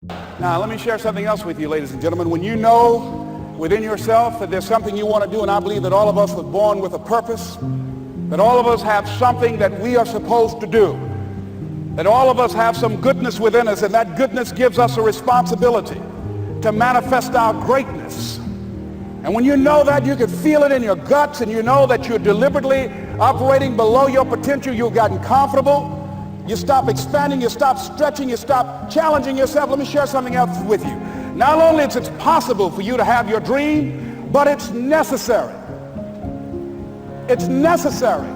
Now, let me share something else with you, ladies and gentlemen. When you know within yourself that there's something you want to do, and I believe that all of us were born with a purpose, that all of us have something that we are supposed to do, that all of us have some goodness within us, and that goodness gives us a responsibility to manifest our greatness. And when you know that, you can feel it in your guts, and you know that you're deliberately operating below your potential. You've gotten comfortable. You stop expanding, you stop stretching, you stop challenging yourself. Let me share something else with you. Not only is it possible for you to have your dream, but it's necessary. It's necessary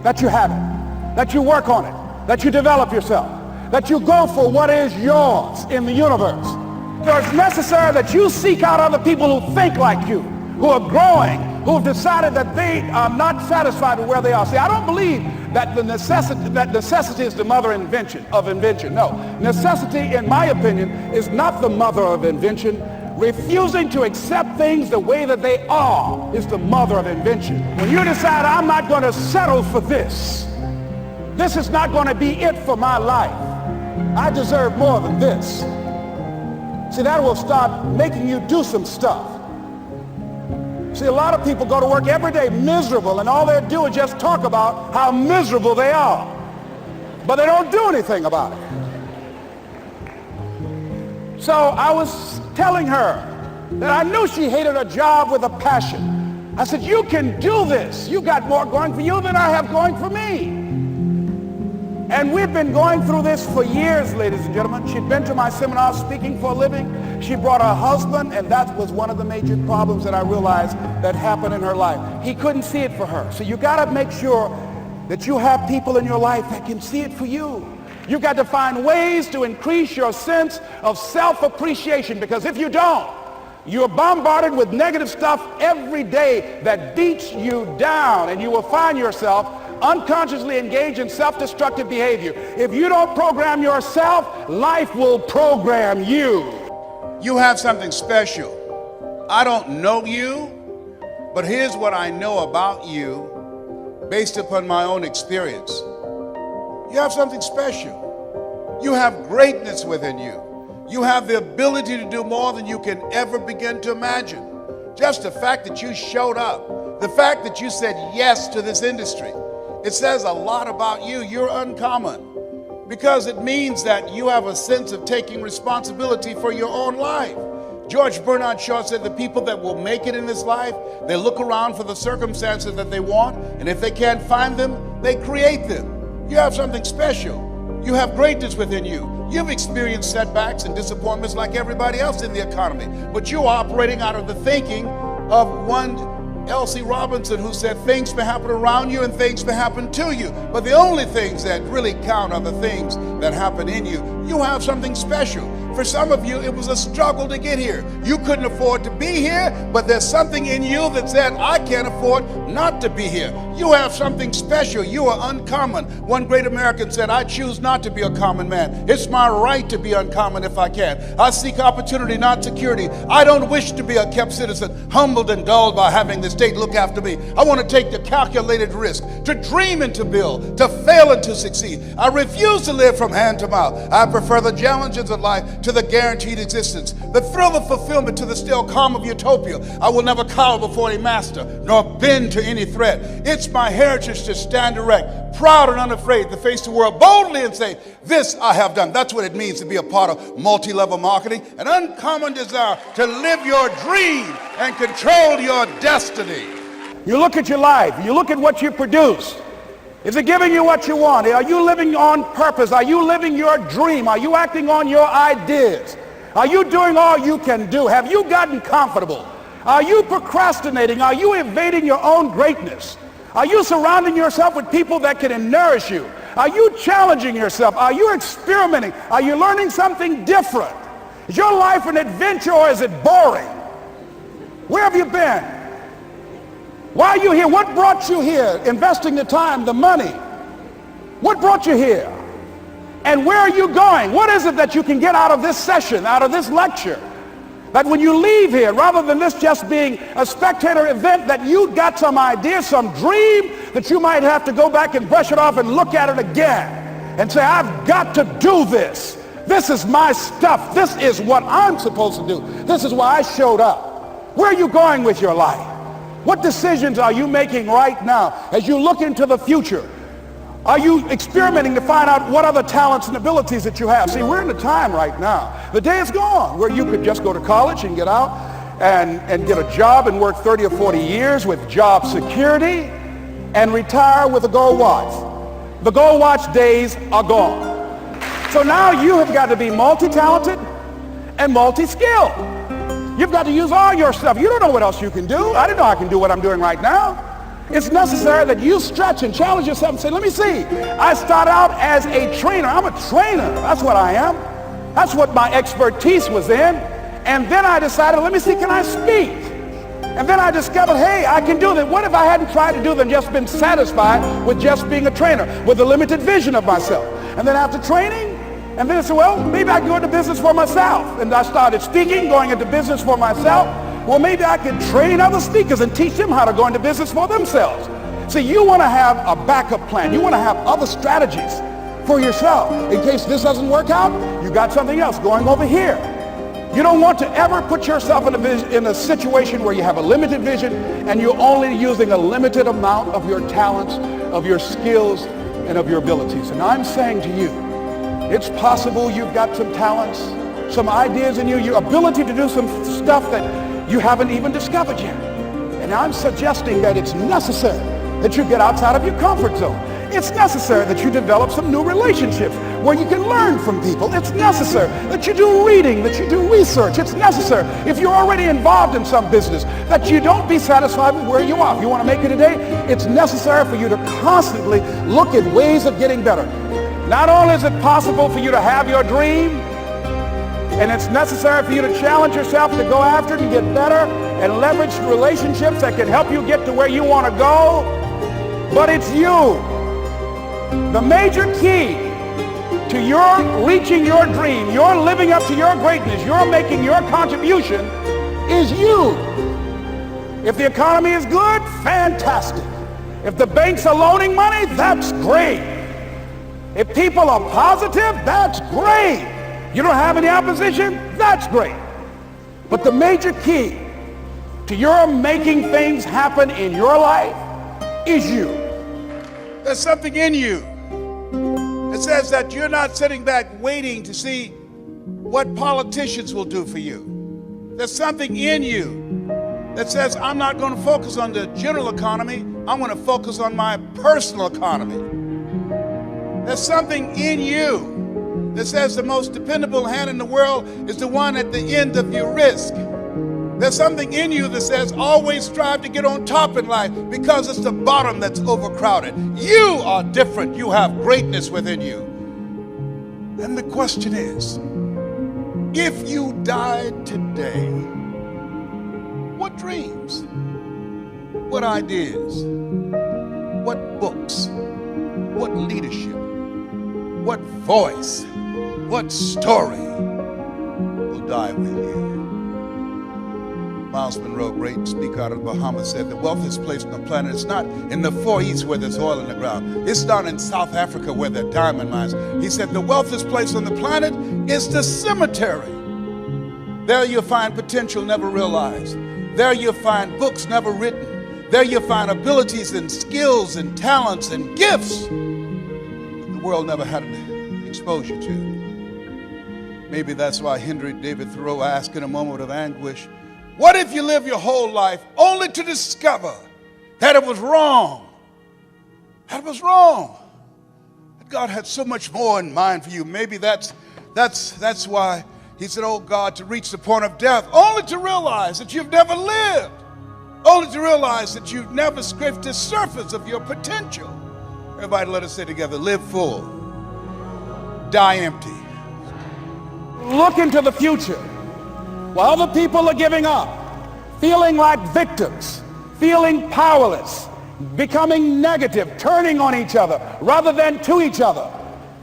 that you have it, that you work on it, that you develop yourself, that you go for what is yours in the universe. So it's necessary that you seek out other people who think like you, who are growing, who have decided that they are not satisfied with where they are. See, I don't believe that necessity is the mother of invention. No, necessity, in my opinion, is not the mother of invention. Refusing to accept things the way that they are is the mother of invention. When you decide, I'm not going to settle for this. This is not going to be it for my life. I deserve more than this. See, that will start making you do some stuff. See, a lot of people go to work every day miserable, and all they do is just talk about how miserable they are. But they don't do anything about it. So I was telling her that I knew she hated her job with a passion. I said, you can do this. You got more going for you than I have going for me. And we've been going through this for years, ladies and gentlemen. She'd been to my seminar speaking for a living. She brought her husband, and that was one of the major problems that I realized that happened in her life. He couldn't see it for her. So you got to make sure that you have people in your life that can see it for you. You've got to find ways to increase your sense of self-appreciation, because if you don't, you're bombarded with negative stuff every day that beats you down, and you will find yourself unconsciously engaged in self-destructive behavior. If you don't program yourself, life will program you. You have something special. I don't know you, but here's what I know about you based upon my own experience. You have something special. You have greatness within you. You have the ability to do more than you can ever begin to imagine. Just the fact that you showed up, the fact that you said yes to this industry, it says a lot about you. You're uncommon, because it means that you have a sense of taking responsibility for your own life. George Bernard Shaw said the people that will make it in this life, they look around for the circumstances that they want, and if they can't find them, they create them. You have something special. You have greatness within you. You've experienced setbacks and disappointments like everybody else in the economy, but you're operating out of the thinking of one L.C. Robinson, who said things may happen around you and things may happen to you, but the only things that really count are the things that happen in you. You have something special. For some of you, it was a struggle to get here. You couldn't afford to be here, but there's something in you that said, I can't afford not to be here. You have something special. You are uncommon. One great American said, I choose not to be a common man. It's my right to be uncommon if I can. I seek opportunity, not security. I don't wish to be a kept citizen, humbled and dulled by having the state look after me. I want to take the calculated risk, to dream and to build, to fail and to succeed. I refuse to live from hand to mouth. I prefer the challenges of life to the guaranteed existence, the thrill of fulfillment to the still calm of utopia. I will never cower before any master, nor bend to any threat. It's my heritage to stand erect, proud and unafraid, to face the world boldly and say, this I have done. That's what it means to be a part of multi-level marketing, an uncommon desire to live your dream and control your destiny. You look at your life, you look at what you produce. Is it giving you what you want? Are you living on purpose? Are you living your dream? Are you acting on your ideas? Are you doing all you can do? Have you gotten comfortable? Are you procrastinating? Are you evading your own greatness? Are you surrounding yourself with people that can nourish you? Are you challenging yourself? Are you experimenting? Are you learning something different? Is your life an adventure, or is it boring? Where have you been? Why are you here? What brought you here? Investing the time, the money. What brought you here? And where are you going? What is it that you can get out of this session, out of this lecture? That when you leave here, rather than this just being a spectator event, that you got some idea, some dream, that you might have to go back and brush it off and look at it again and say, I've got to do this. This is my stuff. This is what I'm supposed to do. This is why I showed up. Where are you going with your life? What decisions are you making right now as you look into the future? Are you experimenting to find out what other talents and abilities that you have? See, we're in a time right now. The day is gone where you could just go to college and get out and get a job and work 30 or 40 years with job security and retire with a gold watch. The gold watch days are gone. So now you have got to be multi-talented and multi-skilled. You've got to use all your stuff. You don't know what else you can do. I didn't know I can do what I'm doing right now. It's necessary that you stretch and challenge yourself and say, let me see. I started out as a trainer. I'm a trainer. That's what I am. That's what my expertise was in. And then I decided, let me see, can I speak? And then I discovered, hey, I can do that. What if I hadn't tried to do that and just been satisfied with just being a trainer, with a limited vision of myself? And then after training, and then I said, well, maybe I can go into business for myself. And I started speaking, going into business for myself. Well, maybe I could train other speakers and teach them how to go into business for themselves. See, you want to have a backup plan. You want to have other strategies for yourself. In case this doesn't work out, you got something else going over here. You don't want to ever put yourself in a situation where you have a limited vision and you're only using a limited amount of your talents, of your skills, and of your abilities. And I'm saying to you, it's possible you've got some talents, some ideas in you, your ability to do some stuff that you haven't even discovered yet. And I'm suggesting that it's necessary that you get outside of your comfort zone. It's necessary that you develop some new relationships where you can learn from people. It's necessary that you do reading, that you do research. It's necessary, if you're already involved in some business, that you don't be satisfied with where you are. If you want to make it today, it's necessary for you to constantly look at ways of getting better. Not only is it possible for you to have your dream, and it's necessary for you to challenge yourself to go after it and get better and leverage relationships that can help you get to where you want to go, but it's you. The major key to your reaching your dream, your living up to your greatness, your making your contribution is you. If the economy is good, fantastic. If the banks are loaning money, that's great. If people are positive, that's great. You don't have any opposition, that's great. But the major key to your making things happen in your life is you. There's something in you that says that you're not sitting back waiting to see what politicians will do for you. There's something in you that says, I'm not going to focus on the general economy, I'm going to focus on my personal economy. There's something in you that says the most dependable hand in the world is the one at the end of your risk. There's something in you that says always strive to get on top in life because it's the bottom that's overcrowded. You are different. You have greatness within you. And the question is, if you died today, what dreams, what ideas, what books, what leadership, what voice, what story will die with you? Miles Monroe, great speaker out of the Bahamas, said the wealthiest place on the planet is not in the Far East where there's oil in the ground. It's not in South Africa where there are diamond mines. He said the wealthiest place on the planet is the cemetery. There you'll find potential never realized. There you'll find books never written. There you'll find abilities and skills and talents and gifts the world never had exposure to. Maybe that's why Henry David Thoreau asked in a moment of anguish, what if you live your whole life only to discover that it was wrong? That it was wrong. That God had so much more in mind for you. Maybe that's why he said, oh God, to reach the point of death, only to realize that you've never lived. Only to realize that you've never scraped the surface of your potential. Everybody let us say together, live full, die empty. Look into the future. While other people are giving up, feeling like victims, feeling powerless, becoming negative, turning on each other rather than to each other,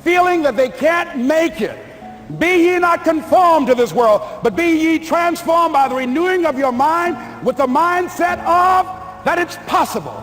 feeling that they can't make it. Be ye not conformed to this world, but be ye transformed by the renewing of your mind with the mindset of that it's possible,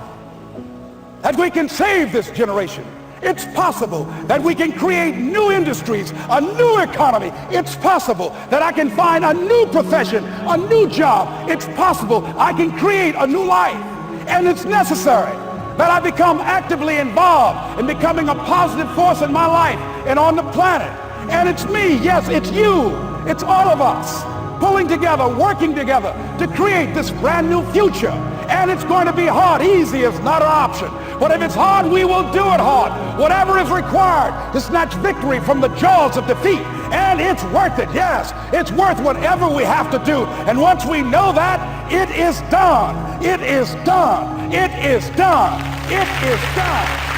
that we can save this generation It's possible that we can create new industries, a new economy. It's possible that I can find a new profession, a new job. It's possible I can create a new life. And it's necessary that I become actively involved in becoming a positive force in my life and on the planet. And it's me, yes, it's you, it's all of us pulling together, working together to create this brand new future. And it's going to be hard. Easy is not an option. But if it's hard, we will do it hard. Whatever is required to snatch victory from the jaws of defeat. And it's worth it, yes. It's worth whatever we have to do. And once we know that, it is done. It is done. It is done. It is done.